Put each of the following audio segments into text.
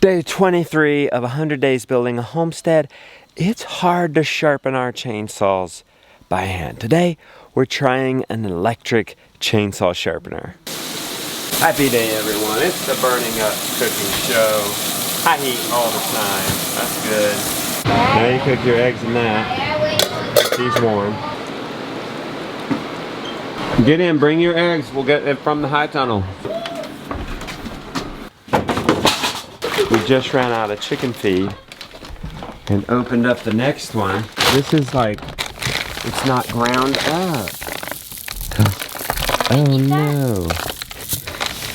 Day 23 of 100 days building a homestead. It's hard to sharpen our chainsaws by hand. Today, we're trying an electric chainsaw sharpener. Happy day, everyone. It's the burning up cooking show. High heat all the time. That's good. Now you cook your eggs in that. She's warm. Get in, bring your eggs. We'll get it from the high tunnel. We just ran out of chicken feed and opened up the next one. This is like, it's not ground up. Oh no.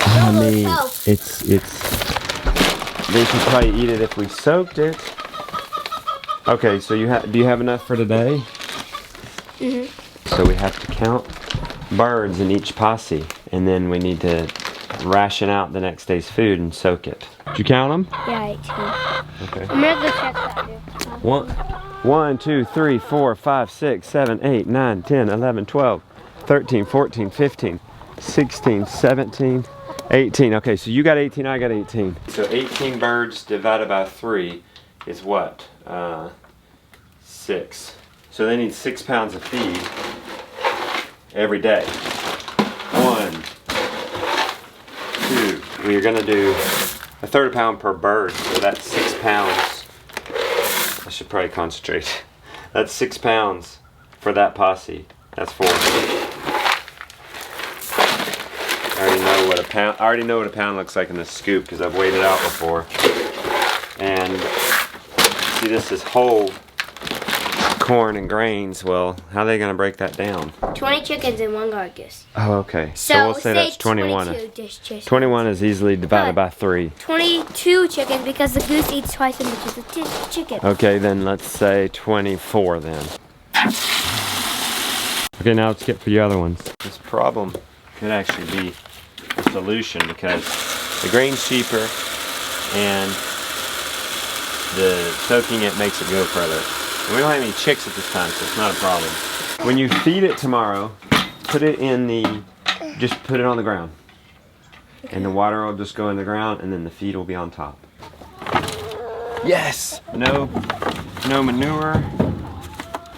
I mean, it's, they should probably eat it if we soaked it. Okay, so do you have enough for today? Mm-hmm. So we have to count birds in each posse, and then we need to ration out the next day's food and soak it. Did you count them? Yeah, 18. Okay. I'm gonna go check that. 1, 2, 3, 4, 5, 6, 7, 8, 9, 10, 11, 12, 13, 14, 15, 16, 17, 18. Okay, so you got 18, I got 18. So 18 birds divided by 3 is what? 6. So they need 6 pounds of feed every day. 1, 2. We are gonna do a third pound per bird, so that's 6 pounds. I should probably concentrate. That's 6 pounds for that posse. That's 4. I already know what a pound looks like in this scoop because I've weighed it out before. And see, this is whole corn and grains. Well, how are they gonna break that down? 20 chickens in one carcass. Oh, okay. So we'll say that's 21. 21 is easily divided by 3. 22 chickens because the goose eats twice as much as the chicken. Okay, then let's say 24 then. Okay, now let's get for the other ones. This problem could actually be a solution because the grain's cheaper and the soaking it makes it go further. And we don't have any chicks at this time, so it's not a problem. When you feed it tomorrow, put it in just put it on the ground. Okay. And the water will just go in the ground and then the feed will be on top. Yes! No manure.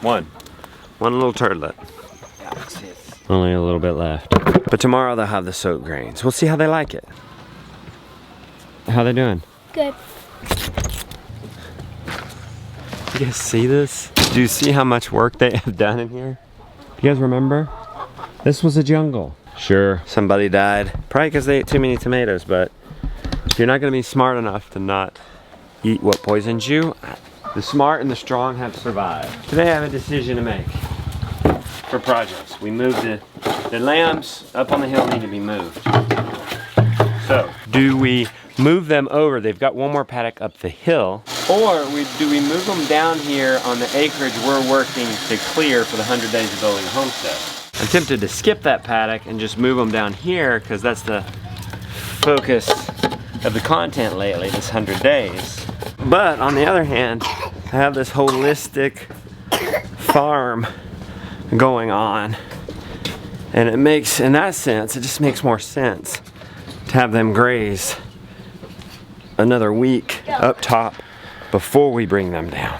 One little turdlet. Only a little bit left. But tomorrow they'll have the soaked grains. We'll see how they like it. How they doing? Good. You guys see this? Do you see how much work they have done in here? You guys remember? This was a jungle. Sure, somebody died. Probably because they ate too many tomatoes, but if you're not gonna be smart enough to not eat what poisons you, the smart and the strong have survived. Today I have a decision to make for projects. We moved the lambs up on the hill need to be moved. So, do we move them over? They've got one more paddock up the hill. Or do we move them down here on the acreage we're working to clear for the 100 days of building a homestead? I'm tempted to skip that paddock and just move them down here because that's the focus of the content lately, this 100 days. But on the other hand, I have this holistic farm going on. And it makes, in that sense, it just makes more sense to have them graze another week up top before we bring them down.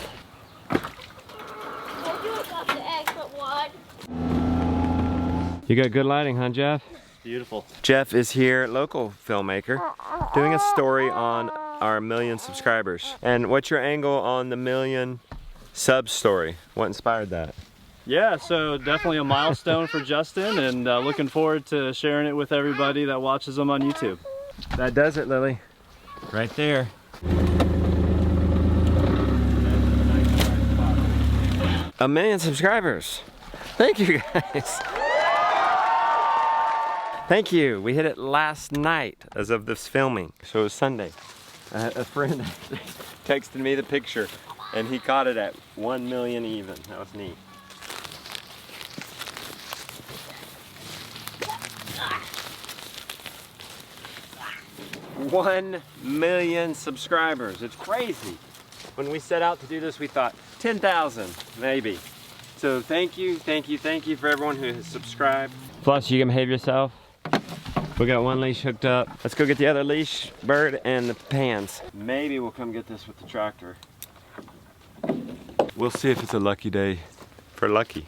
You got good lighting, huh, Jeff? Beautiful. Jeff is here, local filmmaker, doing a story on our 1 million subscribers. And what's your angle on the 1 million sub story? What inspired that? Yeah, so definitely a milestone for Justin, and looking forward to sharing it with everybody that watches them on YouTube. That does it, Lily. Right there. 1 million subscribers. Thank you, guys. Thank you. We hit it last night as of this filming. So it was Sunday. A friend texted me the picture and he caught it at 1 million even. That was neat. $1 million subscribers. It's crazy. When we set out to do this, we thought 10,000 maybe. So thank you for everyone who has subscribed. Plus, you can behave yourself. We got one leash hooked up. Let's go get the other leash, bird, and the pans. Maybe we'll come get this with the tractor. We'll see if it's a lucky day for Lucky.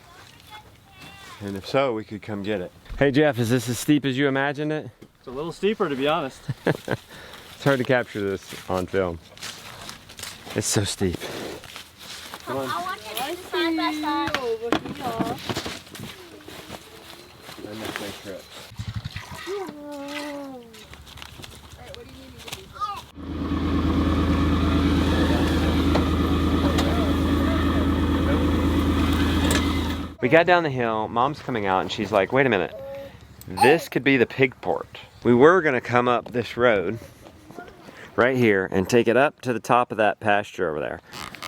And if so, we could come get it. Hey Jeff, is this as steep as you imagined it? It's a little steeper, to be honest. It's hard to capture this on film. It's so steep. Come on. I want to do side by side. I missed my trip. We got down the hill, Mom's coming out and she's like, wait a minute, this could be the pig port. We were gonna come up this road right here and take it up to the top of that pasture over there.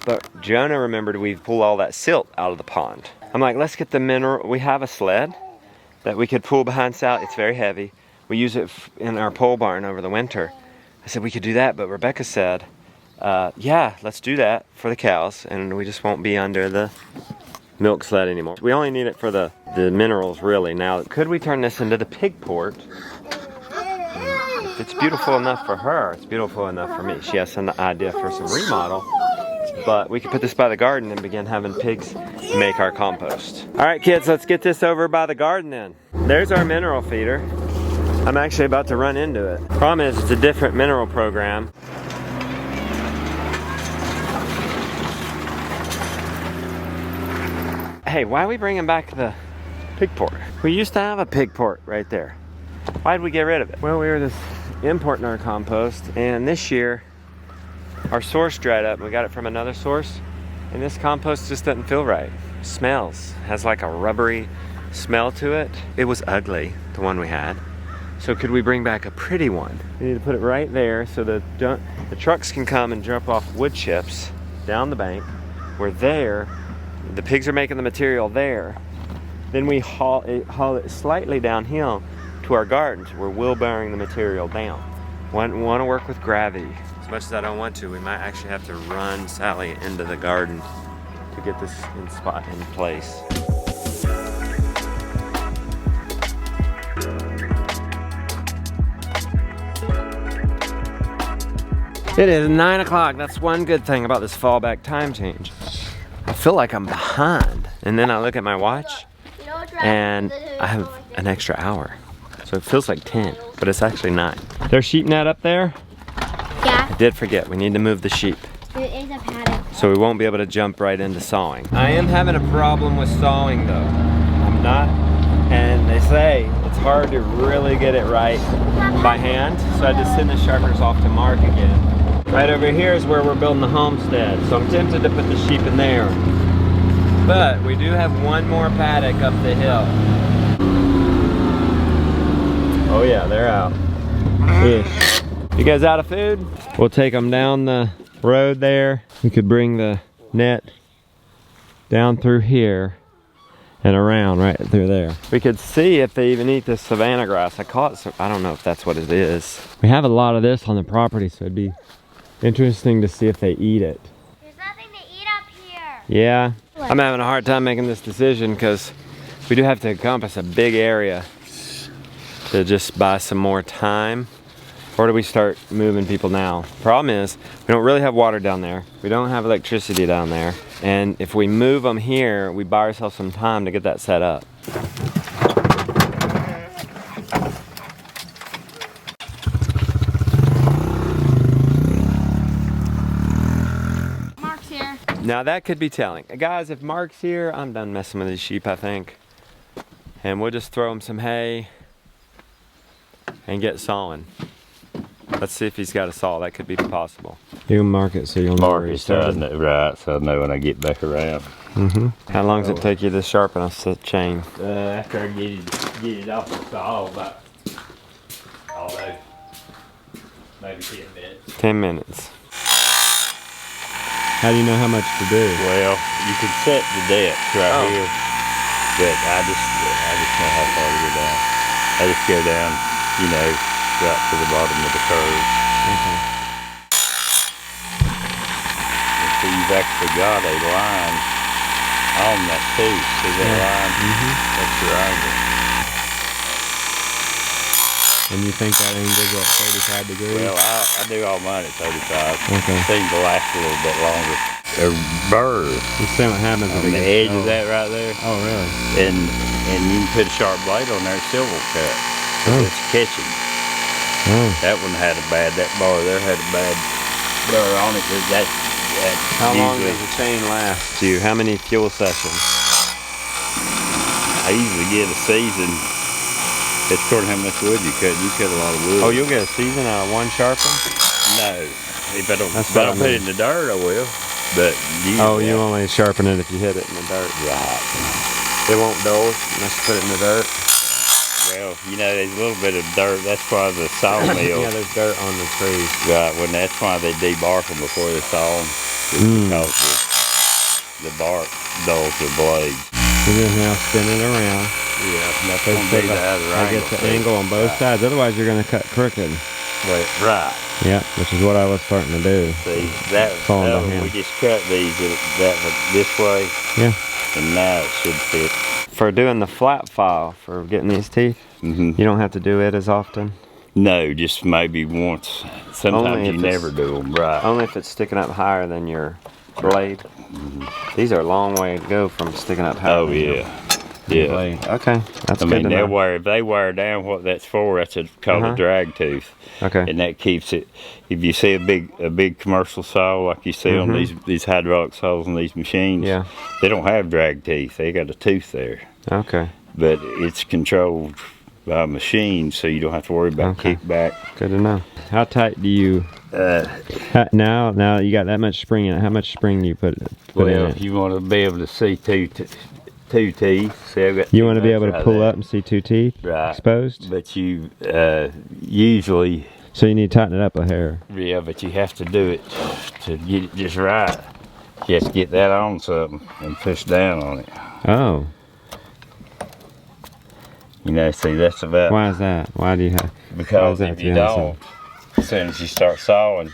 But Jonah remembered we'd pull all that silt out of the pond. I'm like, let's get the mineral, we have a sled that we could pull behind Sally, it's very heavy. We use it in our pole barn over the winter. I said we could do that, but Rebecca said, yeah, let's do that for the cows and we just won't be under the milk sled anymore. We only need it for the minerals really. Now, could we turn this into the pig port? If it's beautiful enough for her, it's beautiful enough for me. She has some idea for some remodel, but we could put this by the garden and begin having pigs make our compost. All right, kids, let's get this over by the garden then. There's our mineral feeder. I'm actually about to run into it. Problem is, it's a different mineral program. Hey, why are we bringing back the pig port? We used to have a pig port right there. Why did we get rid of it? Well, we were just importing our compost, and this year our source dried up. We got it from another source, and this compost just doesn't feel right. Smells, has like a rubbery smell to it. It was ugly, the one we had. So could we bring back a pretty one? We need to put it right there so the trucks can come and drop off wood chips down the bank. We're there. The pigs are making the material there. Then we haul it slightly downhill to our gardens. We're wheelbarrowing the material down. Want to work with gravity. As much as I don't want to, we might actually have to run Sally into the garden to get this in place. It is 9 o'clock. That's one good thing about this fallback time change. I feel like I'm behind. And then I look at my watch and I have an extra hour. So it feels like 10, but it's actually 9. There's sheep net up there? Yeah. I did forget, we need to move the sheep. It is a paddock. So we won't be able to jump right into sawing. I am having a problem with sawing though. I'm not, and they say it's hard to really get it right by hand. So I just send the sharpeners off to Mark again. Right over here is where we're building the homestead. So I'm tempted to put the sheep in there. But we do have one more paddock up the hill. Oh yeah, they're out. Ish. You guys out of food? We'll take them down the road there. We could bring the net down through here and around right through there. We could see if they even eat this savanna grass. I don't know if that's what it is. We have a lot of this on the property, so it'd be interesting to see if they eat it. There's nothing to eat up here. Yeah, I'm having a hard time making this decision because we do have to encompass a big area to just buy some more time. Or do we start moving people now? Problem is, we don't really have water down there. We don't have electricity down there. And if we move them here, we buy ourselves some time to get that set up. Mark's here. Now that could be telling. Guys, if Mark's here, I'm done messing with these sheep, I think. And we'll just throw them some hay and get sawing. Let's see if he's got a saw. That could be possible. You can mark it so you'll know where he's started. Right, so I know when I get back around. How long does it take you to sharpen a chain? After I get it off the saw, about, although, maybe 10 minutes. 10 minutes. How do you know how much to do? Well, you can set the depth right here, but I just know how far to go down. I just go down, you know, right to the bottom of the curve. Okay. And so you've actually got a line on that tooth. See that line? That's your angle. And you think that angel's at 35 degrees? Well, I do all mine at 35. Okay. Seems to last a little bit longer. A burr Let's see what happens on if it the gets edge of that right there. Oh, really? And you can put a sharp blade on there, it still won't cut. Oh. It's catching. Oh. That one had that bar there had a bad burr on it. That How long usually, does the chain last you? How many fuel sessions? I usually get a season. It's according to how much wood you cut. You cut a lot of wood. Oh, you'll get a season out of one sharpen? No. If I don't, That's if I what I don't put mean. it in the dirt, I will. But Oh, you only sharpen it if you hit it in the dirt. Right. It won't dull unless you put it in the dirt. Well, you know, there's a little bit of dirt. That's why the sawmill. Yeah, there's dirt on the trees. Right. When that's why they debark them before they saw them. Because the bark dulls the blades. You just now spin it around. Yeah, that's So gonna be the other I angle. get the angle on both sides. Otherwise, you're going to cut crooked. Right. Yeah, which is what I was starting to do. See, that Falling by we hand. just cut these this way, Yeah. and now it should fit. For doing the flat file, for getting these teeth, you don't have to do it as often. No, just maybe once. Sometimes Only you if it's- never do them. Right. Only if it's sticking up higher than your blade. These are a long way to go from sticking up higher. Oh than your yeah. blade. Okay, that's I good mean, to they'll know. wear if they wear down what that's for. That's called a drag tooth. Okay. And that keeps it. If you see a big commercial saw like you see on these hydraulic saws on these machines, Yeah. they don't have drag teeth. They got a tooth there, Okay. but it's controlled by a machine, so you don't have to worry about kickback. Good to know. How tight do you? Now you got that much spring in it. How much spring do you put in Well, it? if you want to be able to see two teeth, see, I've got You two want to be able nuts to right pull there. up and see two teeth Right. exposed? But you usually, So you need to tighten it up a hair. yeah, but you have to do it to get it just right. You have to get that on something and push down on it. Oh, You know, see, that's about, why is that? Why do you have? why is because that if you to be on don't, as soon as you start sawing,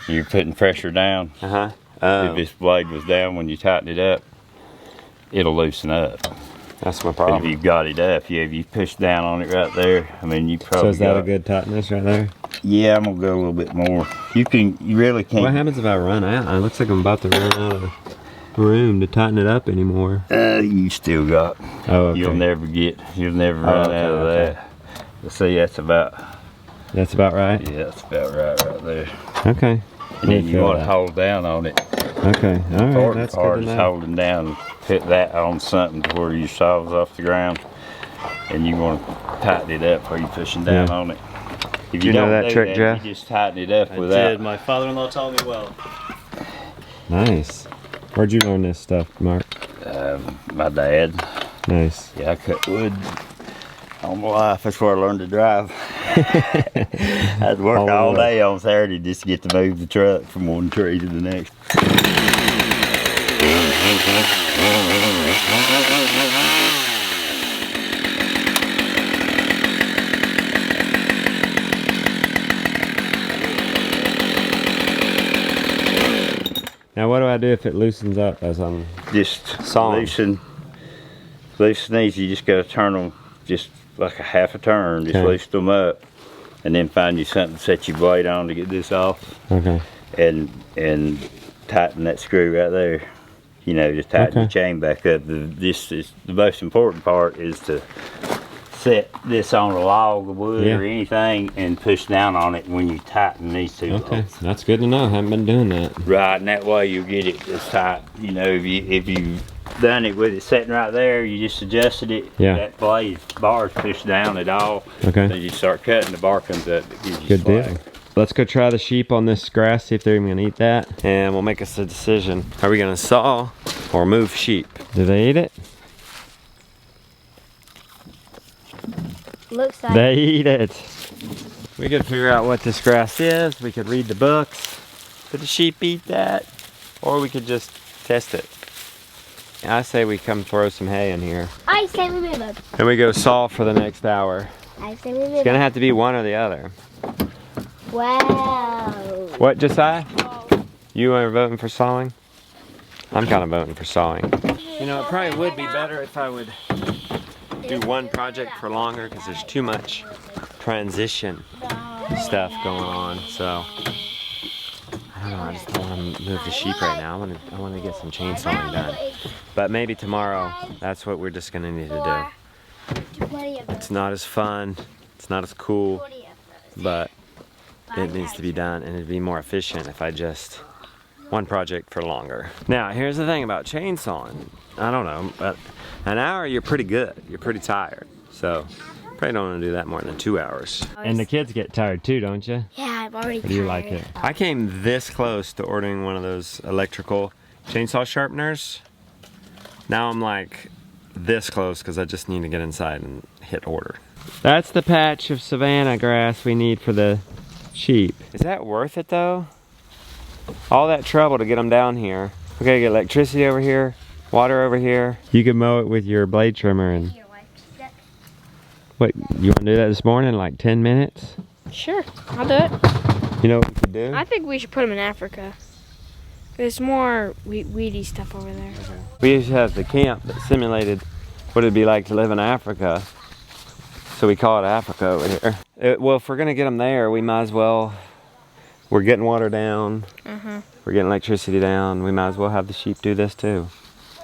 you're putting pressure down. Uh-huh. If this blade was down when you tighten it up, it'll loosen up. That's my But if problem. you've got it up, if you push down on it right there, I mean, you probably So is that got, a good tightness right there? Yeah, I'm gonna go a little bit more. You really can't. What happens if I run out? It looks like I'm about to run out of room to tighten it up anymore. You still got. Oh, okay. You'll never run out of okay. that. But see, that's about. That's about right? Yeah, that's about right there. Okay. And then you feel want to that. hold down on it. Okay. All right. Important That's part good is to know. holding down. Put that on something to where your saw's off the ground, and you want to tighten it up where you're pushing down Yeah. on it. If You know don't that do trick, Jeff? You just tighten it up I without. did. My father-in-law taught me well. Nice. Where'd you learn this stuff, Mark? My dad. Nice. Yeah, I cut wood all my life. That's where I learned to drive. I'd work All all the way. day on Saturday just to get to move the truck from one tree to the next. Now what do I do if it loosens up as I'm Just Sawing. loosen these. You just got to turn them just like a half a turn. Just Okay. loosen them up, and then find you something to set your blade on to get this off, okay? and tighten that screw right there. You know, just tighten the Okay. chain back up. This is the most important part, is to set this on a log of wood Yeah. or anything and push down on it when you tighten these two Okay, logs. that's good to know. I haven't been doing that. Right, and that way you get it as tight. You know, if you done it with it sitting right there, you just adjusted it. Yeah. That blade bar's pushed down at all. Okay. Then you start cutting, the bar comes up. It gives you Good slack. deal. Let's go try the sheep on this grass, see if they're even gonna eat that. And we'll make us a decision. Are we gonna saw or move sheep? Do they eat it? Looks like They eat it. We could figure out what this grass is. We could read the books. Could the sheep eat that? Or we could just test it. I say we come throw some hay in here. I say we move up. And we go saw for the next hour. I say we It's move gonna up. have to be one or the other. Wow. What, Josiah? You are voting for sawing? I'm kind of voting for sawing. You know, it probably would be better if I would do one project for longer because there's too much transition stuff going on, so I don't know, I just don't want to move the sheep right now. I want to get some chainsawing done. But maybe tomorrow, that's what we're just gonna need to do. It's not as fun, it's not as cool, but it needs to be done, and it'd be more efficient if I just one project for longer. Now, here's the thing about chainsawing. I don't know, but an hour you're pretty good. You're pretty tired. So, probably don't want to do that more than 2 hours. And the kids get tired too, don't you? Yeah, I'm already tired. Do you like it? I came this close to ordering one of those electrical chainsaw sharpeners. Now I'm like this close because I just need to get inside and hit order. That's the patch of savanna grass we need for the sheep. Is that worth it though? All that trouble to get them down here. We gotta get electricity over here, water over here. You can mow it with your blade trimmer and... What, you want to do that this morning in like 10 minutes? Sure, I'll do it. You know what we could do? I think we should put them in Africa. There's more weedy stuff over there. We used to have the camp that simulated what it'd be like to live in Africa. So we call it Africa over here. Well, if we're gonna get them there, we might as well, we're getting water down. We're getting electricity down. We might as well have the sheep do this too.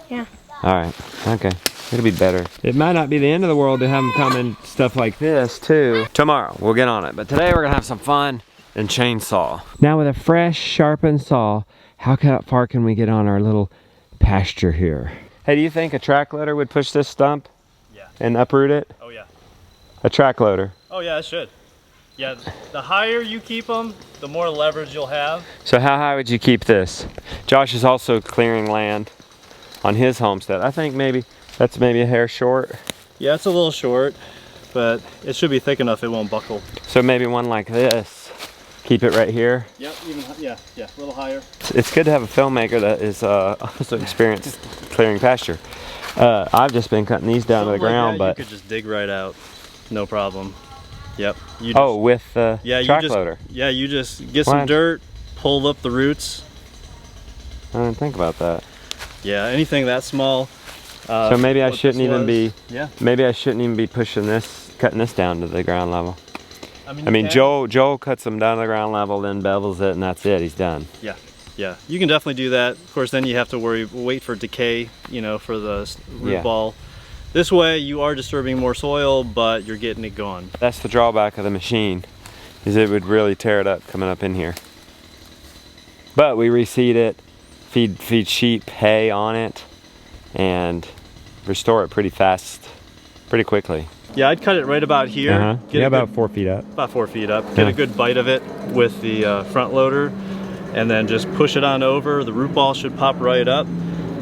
Yeah. All right, okay. It'll be better. It might not be the end of the world to have them come in stuff like this too. Tomorrow, we'll get on it. But today we're gonna have some fun and chainsaw. Now with a fresh, sharpened saw, how far can we get on our little pasture here? Hey, do you think a track loader would push this stump? Yeah. And uproot it? Oh yeah. A track loader? Oh yeah, it should. Yeah, the higher you keep them, the more leverage you'll have. So how high would you keep this? Josh is also clearing land on his homestead. I think that's maybe a hair short. Yeah, it's a little short, but it should be thick enough it won't buckle. So maybe one like this. Keep it right here. Yep, yeah, a little higher. It's good to have a filmmaker that is also experienced clearing pasture. I've just been cutting these down to the ground, but you could just dig right out, no problem. Yep. With the track loader. Yeah, you just get some dirt, pull up the roots. I didn't think about that. Yeah, anything that small. So maybe I shouldn't even be. Yeah. Maybe I shouldn't even be cutting this down to the ground level. I mean, Joel cuts them down to the ground level, then bevels it, and that's it. He's done. Yeah, yeah. You can definitely do that. Of course, then you have to wait for decay, for the root ball. This way, you are disturbing more soil, but you're getting it gone. That's the drawback of the machine, is it would really tear it up coming up in here. But we reseed it, feed sheep hay on it, and restore it pretty fast, pretty quickly. Yeah, I'd cut it right about here. Yeah, about 4 feet up. About 4 feet up. Get a good bite of it with the front loader, and then just push it on over. The root ball should pop right up.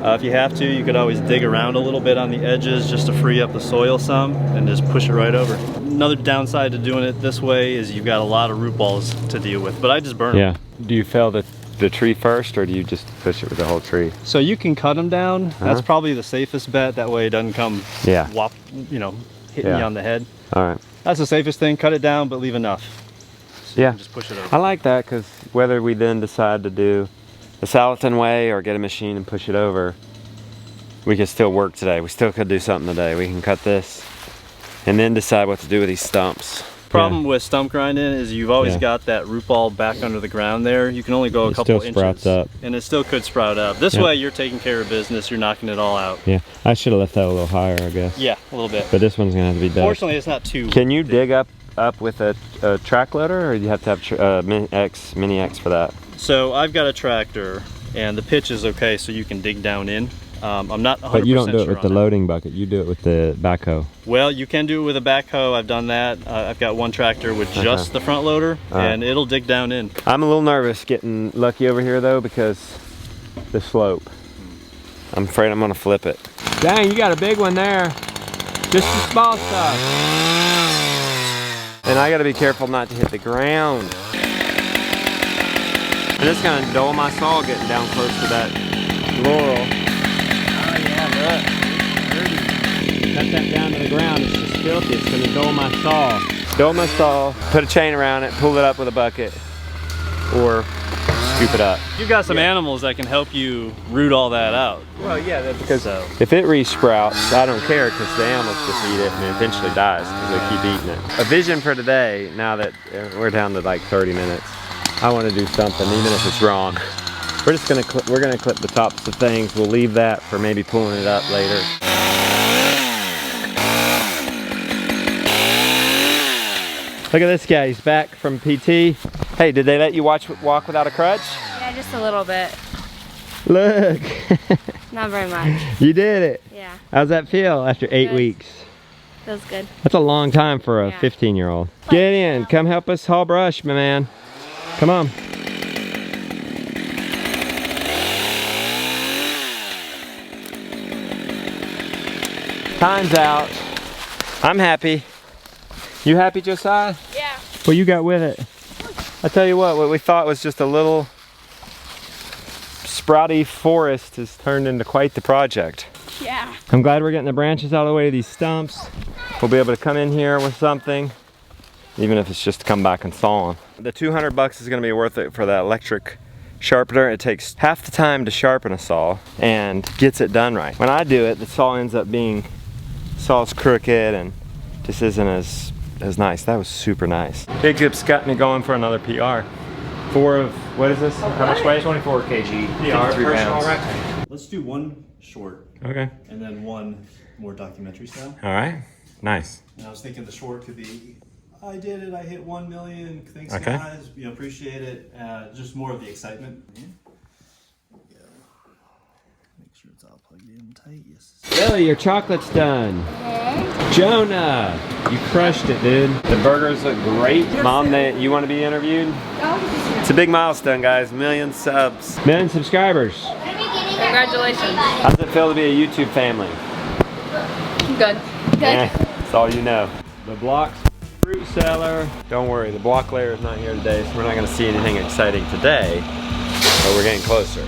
If you have to, you could always dig around a little bit on the edges just to free up the soil some, and just push it right over. Another downside to doing it this way is you've got a lot of root balls to deal with, but I just burn them. Yeah. Do you fell the tree first, or do you just push it with the whole tree? So you can cut them down. That's probably the safest bet. That way it doesn't come hitting you on the head. All right. That's the safest thing. Cut it down, but leave enough. So you can just push it over. I like that, because whether we then decide to do the Salatin way or get a machine and push it over, we could still work today. We still could do something today. We can cut this and then decide what to do with these stumps. Problem with stump grinding is you've always got that root ball back under the ground there. You can only go a couple inches. Sprouts up. And it still could sprout up. This way you're taking care of business, you're knocking it all out. Yeah, I should have left that a little higher, I guess. Yeah, a little bit. But this one's gonna have to be done. Fortunately, it's not too Can you dig up with a track loader, or do you have to have Mini X for that? So I've got a tractor, and the pitch is okay, so you can dig down in. I'm not 100% sure. But you don't do it with the loading bucket, you do it with the backhoe. Well, you can do it with a backhoe. I've done that. I've got one tractor with just the front loader, and it'll dig down in. I'm a little nervous getting lucky over here though, because the slope. I'm afraid I'm gonna flip it. Dang, you got a big one there. Just the small stuff. And I gotta be careful not to hit the ground. And it's gonna dull my saw getting down close to that laurel. Cut that down to the ground, it's just filthy. It's gonna dull my saw. Dull my saw, put a chain around it, pull it up with a bucket, or scoop it up. You've got some animals that can help you root all that out. Well, yeah, that's because if it re-sprouts, I don't care because the animals just eat it and it eventually dies because they keep eating it. A vision for today, now that we're down to like 30 minutes, I want to do something even if it's wrong. We're just gonna we're gonna clip the tops of things. We'll leave that for maybe pulling it up later. Look at this guy, he's back from PT. Hey, did they let you walk without a crutch? Yeah, just a little bit. Look. Not very much. You did it. Yeah. How's that feel after 8 Good. weeks? Feels good. That's a long time for a Yeah. 15-year-old. Get in, come help us haul brush, my man. Come on. Time's out. I'm happy. You happy, Josiah? Yeah. What you got with it? I tell you what we thought was just a little sprouty forest has turned into quite the project. Yeah. I'm glad we're getting the branches out of the way of these stumps. We'll be able to come in here with something, even if it's just to come back and saw them. The 200 bucks is gonna be worth it for that electric sharpener. It takes half the time to sharpen a saw and gets it done right. When I do it, the saw ends up being, saw's crooked and just isn't as nice. That was super nice. Jacob's got me going for another PR. What is this? How much weight? 24 kg. PR, 53 personal pounds. rectangle. Let's do one short Okay. and then one more documentary style. All right. Nice. And I was thinking the short could be, I did it, I hit 1 million, thanks Okay. guys, appreciate it. Just more of the excitement. Make sure it's all plugged in tight, yes. Billy, your chocolate's done. Jonah, you crushed it, dude. The burgers look great. Mom, you want to be interviewed? It's a big milestone, guys. 1 million subs. 1 million subscribers. Congratulations. How does it feel to be a YouTube family? Good. Yeah, that's all you know. The Block's fruit cellar. Don't worry, the block layer is not here today, so we're not going to see anything exciting today, but we're getting closer.